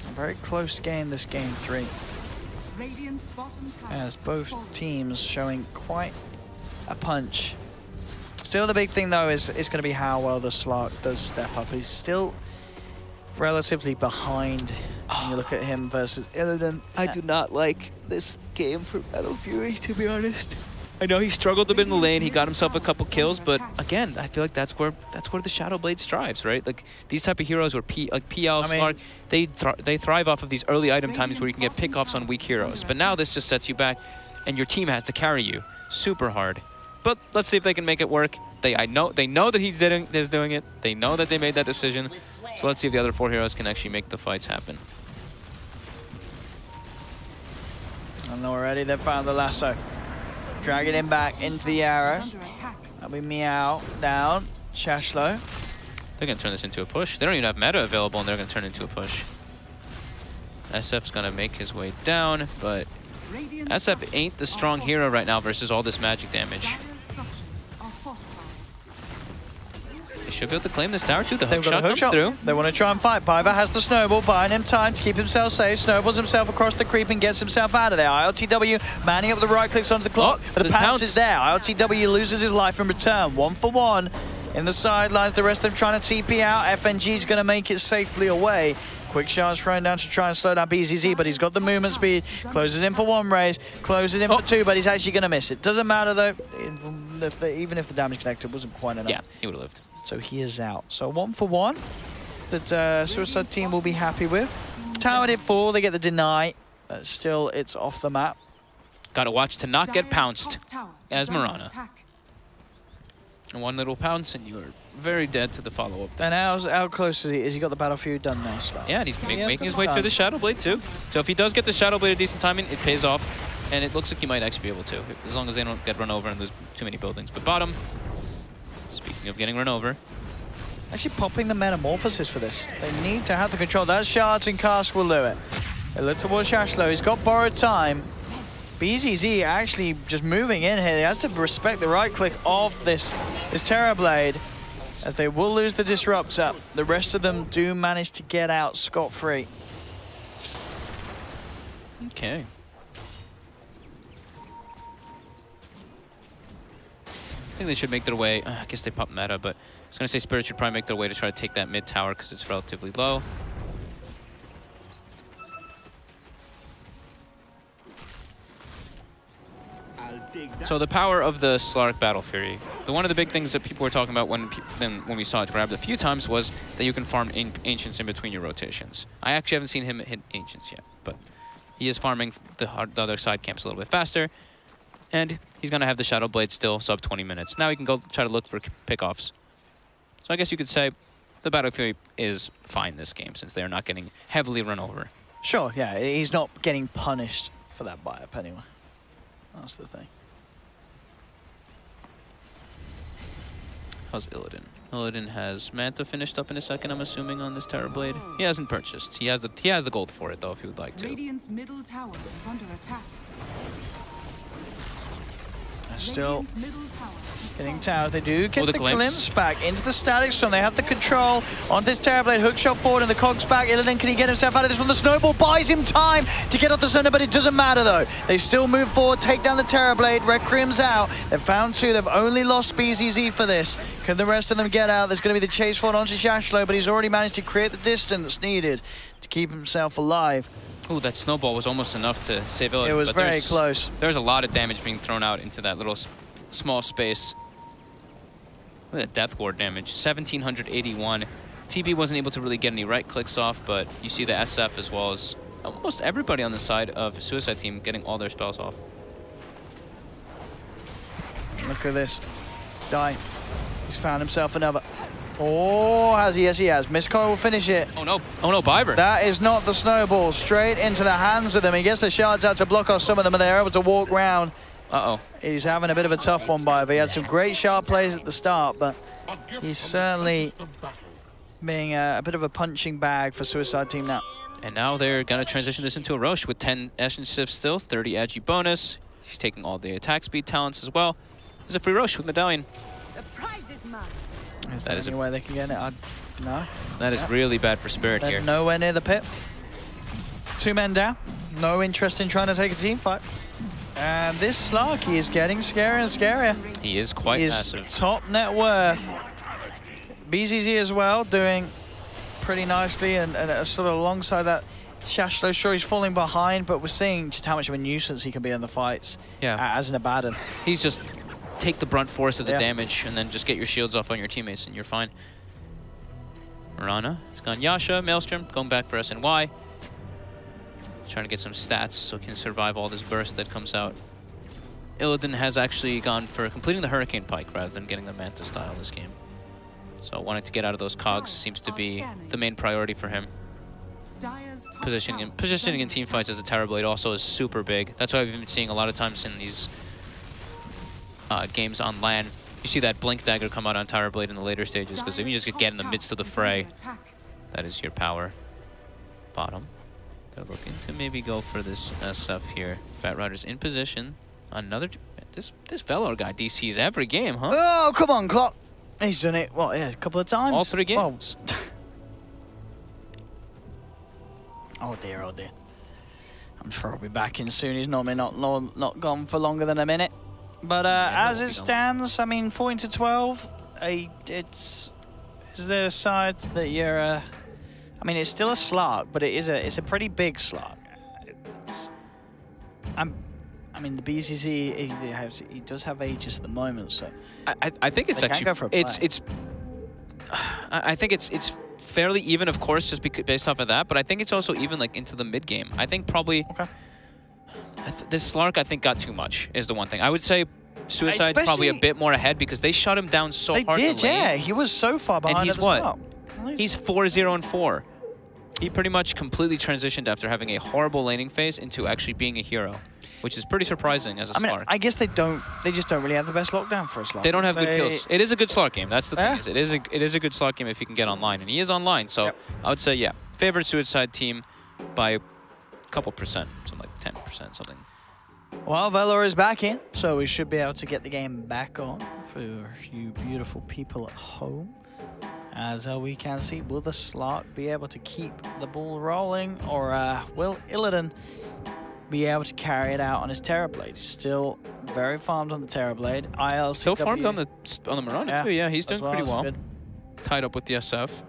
A very close game, this game 3. Radiant's bottom tower As is both falling. teams showing quite a punch. Still the big thing though is going to be how well the Slark does step up. He's still relatively behind when you look at him versus Illidan. I do not like this game for Battle Fury, to be honest. I know he struggled a bit in the lane. He got himself a couple kills, but again, I feel like that's where the Shadow Blade strives, right? Like these type of heroes, where PL, Slark, they thrive off of these early item times where you can get pickoffs on weak heroes. But now this just sets you back, and your team has to carry you super hard. But let's see if they can make it work. They know that he's doing it. They know that they made that decision. So let's see if the other 4 heroes can actually make the fights happen. And already they've found the lasso. Dragging him back into the arrow. Under attack. That'll be Meow down. Shashlo. They're going to turn this into a push. They don't even have meta available, and they're going to turn it into a push. SF's going to make his way down, but Radiant's SF ain't the structures strong are hero right now versus all this magic damage. Dire's structures are fortified. They should be able to claim this tower too. The They've hook got shot a hook comes shot. through. They want to try and fight. Piper has the snowball, buying him time to keep himself safe. Snowballs himself across the creep and gets himself out of there. ILTW manning up the right clicks onto the clock. Oh, but the the pounce pounce. is there. ILTW loses his life in return. 1 for 1 in the sidelines. The rest of them trying to TP out. FNG's going to make it safely away. Quick shots thrown down to try and slow down BZZ, but he's got the movement speed. Closes in for 1 raise, closes in for 2, but he's actually going to miss it. Doesn't matter though, even if the damage connected wasn't quite enough. Yeah, he would have lived. So he is out. So 1 for 1 that Suicide team will be happy with. Towered it 4, they get the deny. Still, it's off the map. Gotta watch to not get Dire's pounced top tower as is under Mirana. attack. And 1 little pounce, and you are very dead to the follow-up. And how close is he? Has he got the Battle Fury done now, Slav? Yeah, and he's He has making his got way it through done. the Shadow Blade too. So if he does get the Shadow Blade at decent timing, it pays off. And it looks like he might actually be able to, as long as they don't get run over and lose too many buildings. But bottom, speaking of getting run over, Actually popping the Metamorphosis for this. They need to have the control. That Shards and Cask will do it. They look towards Shashlo. He's got borrowed time. BZZ actually just moving in here. He has to respect the right click of this Terror Blade, as they will lose the Disruptor. The rest of them do manage to get out scot-free. okay. I think they should make their way. I guess they pop meta, but I was going to say Spirit should probably make their way to try to take that mid tower because it's relatively low. So the power of the Slark Battle Fury. One of the big things that people were talking about when we saw it grabbed a few times was that you can farm Ancients in between your rotations. I actually haven't seen him hit Ancients yet, but he is farming the other side camps a little bit faster. And he's going to have the Shadow Blade still sub 20 minutes. Now he can go try to look for pickoffs. So I guess you could say the Battle Fury is fine this game since they are not getting heavily run over. Sure, yeah, he's not getting punished for that buy-up anyway. That's the thing. How's Illidan? Illidan has Manta finished up in a second, I'm assuming, on this Terror Blade. He hasn't purchased. He has the gold for it though, if he would like to. Radiant's middle tower is under attack. Still Radiant's middle tower is getting falling. towers. They do get the the glimpse. glimpse back into the Static Storm. They have the control on this Terror Blade. Hook shot forward and the cogs back. Illidan, can he get himself out of this one? The Snowball buys him time to get off the center, but it doesn't matter though. They still move forward, take down the Terror Blade. Requiem's out. They've found 2. They've only lost BZZ for this. Can the rest of them get out? There's going to be the chase forward onto Shashlo, but he's already managed to create the distance needed to keep himself alive. Ooh, that snowball was almost enough to save Illidan. It was but very close. There's a lot of damage being thrown out into that little small space. Look at that Death Ward damage, 1,781. TB wasn't able to really get any right clicks off, but you see the SF as well as almost everybody on the side of Suicide Team getting all their spells off. Look at this. Die. He's found himself another. Oh, has he? Yes, he has. Miscoil will finish it. Oh no, Biber. That is not the snowball. Straight into the hands of them. He gets the shards out to block off some of them, and they're able to walk round. Uh-oh. He's having a bit of a tough one, Biber. He had some great sharp plays at the start, but he's certainly being a bit of a punching bag for Suicide Team now. And now they're going to transition this into a Roche with 10 Essence Shifts still, 30 Agi bonus. He's taking all the attack speed talents as well. There's a free Roche with Medallion. The prize is mine. Is there any way they can get it? No. That is really bad for Spirit They're here. nowhere near the pit. 2 men down. No interest in trying to take a team fight. And this Slarky is getting scarier and scarier. He is quite massive. Top net worth. BZZ as well, doing pretty nicely, and sort of alongside that, Shashlo, sure he's falling behind, but we're seeing just how much of a nuisance he can be in the fights as an Abaddon. He's just take the brunt force of the damage and then just get your shields off on your teammates and you're fine. Mirana has gone Yasha, Maelstrom, going back for SNY. Trying to get some stats so he can survive all this burst that comes out. Illidan has actually gone for completing the Hurricane Pike rather than getting the Manta style this game. So wanting to get out of those cogs seems to be the main priority for him. Positioning in team fights as a Terrorblade also is super big. That's why we've been seeing a lot of times in these games on LAN. You see that Blink Dagger come out on Terrorblade in the later stages, because if you just get in the midst of the fray, that is your power. Bottom. They're looking to maybe go for this SF here. Bat Rider's in position. Another... This Velar guy DCs every game, huh? Oh, come on, Clock. He's done it, well, yeah, a couple of times. All 3 games. Well, oh dear, oh dear. I'm sure he'll be back in soon. He's normally not gone for longer than a minute. But as it stands, I mean, 14-12, is there a side that you're... I mean, it's still a Slark, but it's a pretty big Slark. I mean, the BCC, he does have Aegis at the moment, so... I think it's actually... I think it's fairly even, of course, just based off of that, but I think it's also even, like, into the mid-game. I think probably... Okay. This Slark, I think, got too much, is the one thing. I would say Suicide's probably a bit more ahead, because they shut him down so hard. They did, yeah. He was so far behind. And he's what? He's 4-0-4. He pretty much completely transitioned after having a horrible laning phase into actually being a hero, which is pretty surprising as a Slark. I guess they just don't really have the best lockdown for a Slark. They don't have good kills. It is a good Slark game. That's the thing. It is a good Slark game if you can get online, and he is online. So I would say, yeah, favorite Suicide Team by a couple percent, something like 10%, something. Well, Velar is back in, so we should be able to get the game back on for you beautiful people at home. As we can see, will the Slark be able to keep the ball rolling, or will Illidan be able to carry it out on his Terrorblade? He's still very farmed on the Terrorblade. ILCW. Still farmed on the Mirana too. Yeah, he's doing pretty well. Good. Tied up with the SF.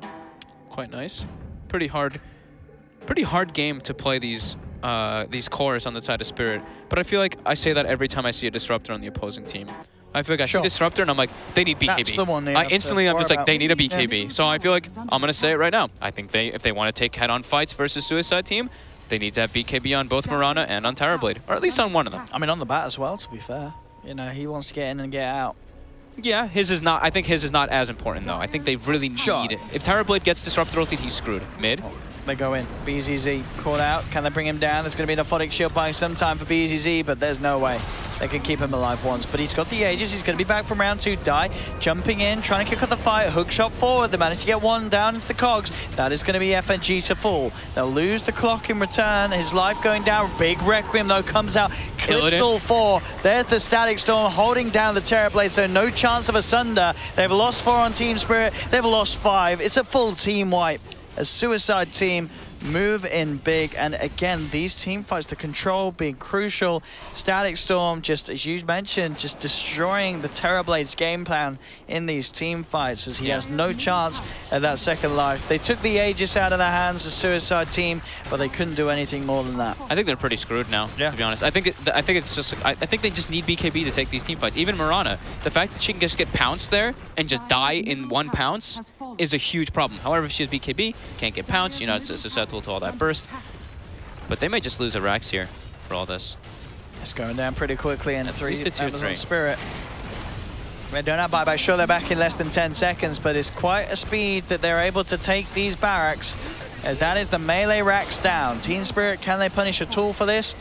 Quite nice. Pretty hard game to play these cores on the side of Spirit. But I feel like I say that every time I see a Disruptor on the opposing team. I feel like I see Disruptor and I'm like, they need BKB. That's the one I'm just like, they need a BKB. Yeah. So I feel like I'm gonna say it right now. I think if they want to take head-on fights versus Suicide Team, they need to have BKB on both Mirana and on Terrorblade, or at least on one of them. I mean, on the bat as well, to be fair. You know, he wants to get in and get out. Yeah, his is not. I think his is not as important though. I think they really need it. If Terrorblade gets Disruptor ulted, he's screwed. Mid. They go in. BZZ caught out. Can they bring him down? There's going to be an Aphotic Shield buying some time for BZZ, but there's no way they can keep him alive once. But he's got the Aegis. He's going to be back from round 2. Die. Jumping in, trying to kick off the fight. Hook shot forward. They managed to get one down into the cogs. That is going to be FNG to fall. They'll lose the clock in return. His life going down. Big Requiem, though, comes out. Clips all 4. There's the Static Storm holding down the Terrorblade, so no chance of a Sunder. They've lost 4 on Team Spirit. They've lost 5. It's a full team wipe. A Suicide Team move in big, and again, these team fights, the control being crucial. Static Storm, just as you mentioned, just destroying the Terrorblade's game plan in these team fights, as he has no chance at that second life. They took the Aegis out of the hands of Suicide Team, but they couldn't do anything more than that. I think they're pretty screwed now, to be honest. I think it's just, I think they just need BKB to take these team fights. Even Mirana, the fact that she can just get pounced there and just die in 1 pounce is a huge problem. However, if she has BKB, can't get pounced, you know, it's susceptible to all that burst. But they might just lose a Rax here for all this. It's going down pretty quickly, and 3 members on Spirit. They don't have buyback. Sure, they're back in less than 10 seconds, but it's quite a speed that they're able to take these barracks, as that is the melee racks down. Team Spirit, can they punish at all for this?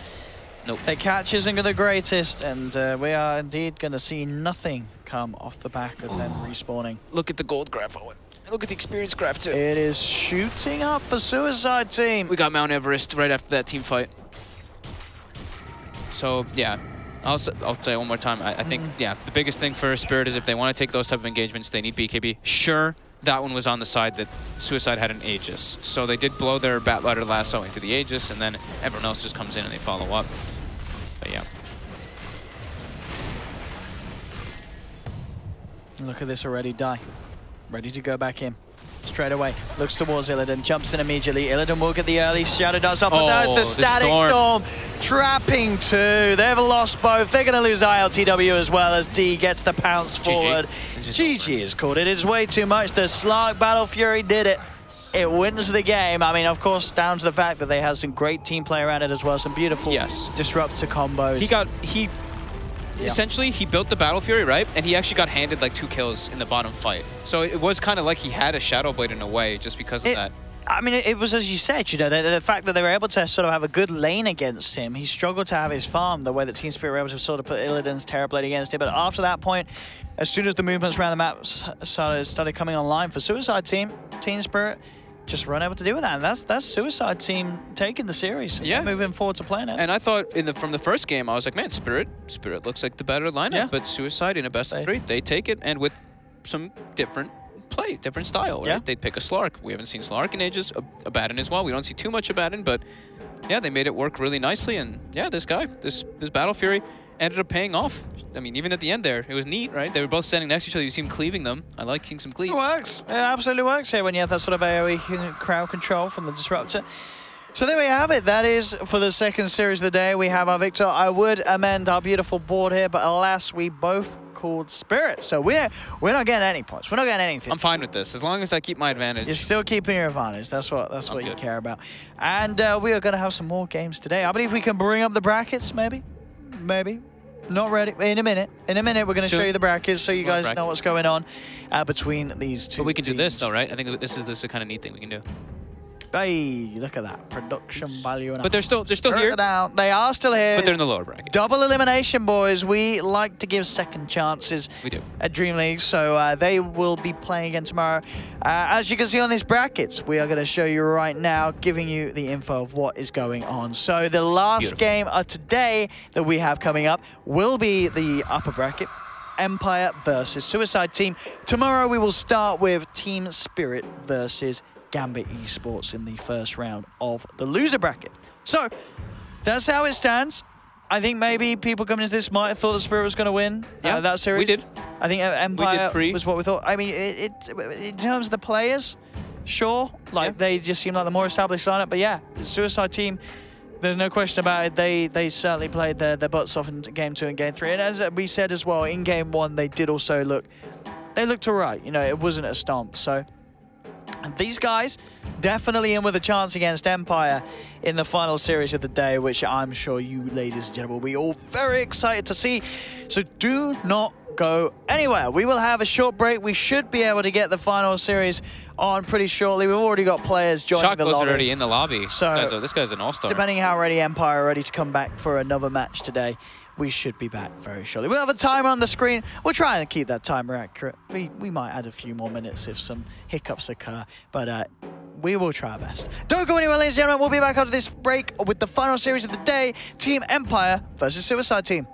Nope. Their catch isn't the greatest, and we are indeed going to see nothing come off the back of them respawning. Look at the gold graph, Owen. Look at the experience graph, too. It is shooting up for Suicide Team. We got Mount Everest right after that team fight. So, yeah. I'll say one more time. I think, yeah, the biggest thing for Spirit is if they want to take those type of engagements, they need BKB. Sure, that one was on the side that Suicide had an Aegis. So they did blow their Bat Ladder lasso into the Aegis, and then everyone else just comes in and they follow up. But yeah. Look at this already, Die. Ready to go back in. Straight away, looks towards Illidan, jumps in immediately. Illidan will get the early Shadow Dance up, but there's the Static Storm. Trapping two. They've lost both. They're going to lose ILTW as well as D gets the pounce forward. GG is called. It is way too much. The Slark Battle Fury did it. It wins the game. I mean, of course, down to the fact that they had some great team play around it as well. Some beautiful disruptor combos. Essentially, he built the Battle Fury, right? And he actually got handed like 2 kills in the bottom fight. So it was kind of like he had a Shadow Blade in a way just because of that. I mean, it was, as you said, you know, the fact that they were able to sort of have a good lane against him. He struggled to have his farm, the way that Team Spirit were able to sort of put Illidan's Terrorblade against him. But after that point, as soon as the movements around the map started coming online for Suicide Team, Team Spirit just weren't able to do with that. And that's Suicide Team taking the series. Yeah. Moving forward to playing it. And I thought from the first game, I was like, man, Spirit looks like the better lineup. Yeah. But Suicide in a best of 3, they take it, and with some different style, right? Yeah. They'd pick a Slark. We haven't seen Slark in ages, Abaddon as well. We don't see too much Abaddon, but yeah, they made it work really nicely. And yeah, this Battle Fury ended up paying off. I mean, even at the end there, it was neat, right? They were both standing next to each other. You see them cleaving them. I like seeing some cleave. It works. It absolutely works here when you have that sort of AoE crowd control from the Disruptor. So there we have it. That is for the second series of the day. We have our victor. I would amend our beautiful board here, but alas, we both called Spirit. So we're not getting any points. We're not getting anything. I'm fine with this as long as I keep my advantage. You're still keeping your advantage. That's what you care about. And we are going to have some more games today. I believe we can bring up the brackets. Maybe. Not ready. In a minute, we're going to show you the brackets so you guys know what's going on between these two. But we can teams. do this though, right? I think this is a kind of neat thing we can do. Hey, look at that production value. But they're still here. Down. They are still here. But they're in the lower bracket. Double elimination, boys. We like to give second chances. We do. At DreamLeague, so they will be playing again tomorrow. As you can see on these brackets, we are going to show you right now, giving you the info of what is going on. So the last game of today that we have coming up will be the upper bracket. Empire versus Suicide Team. Tomorrow we will start with Team Spirit versus Gambit Esports in the first round of the loser bracket. So that's how it stands. I think maybe people coming into this might have thought the Spirit was going to win that series. We did. I think Empire was what we thought. I mean, in terms of the players, sure, they just seem like the more established lineup. But yeah, the Suicide Team, there's no question about it. They certainly played their butts off in Game 2 and Game 3. And as we said as well, in Game 1, they did also looked all right. You know, it wasn't a stomp. So and these guys definitely in with a chance against Empire in the final series of the day, which I'm sure you ladies and gentlemen will be all very excited to see. So do not go anywhere. We will have a short break. We should be able to get the final series on pretty shortly. We've already got players joining the lobby. Shotgun's already in the lobby. So this guy's an all-star. Depending how ready Empire are ready to come back for another match today, we should be back very shortly. We'll have a timer on the screen. We'll try and keep that timer accurate. We might add a few more minutes if some hiccups occur, but we will try our best. Don't go anywhere, ladies and gentlemen. We'll be back after this break with the final series of the day, Team Empire versus Suicide Team.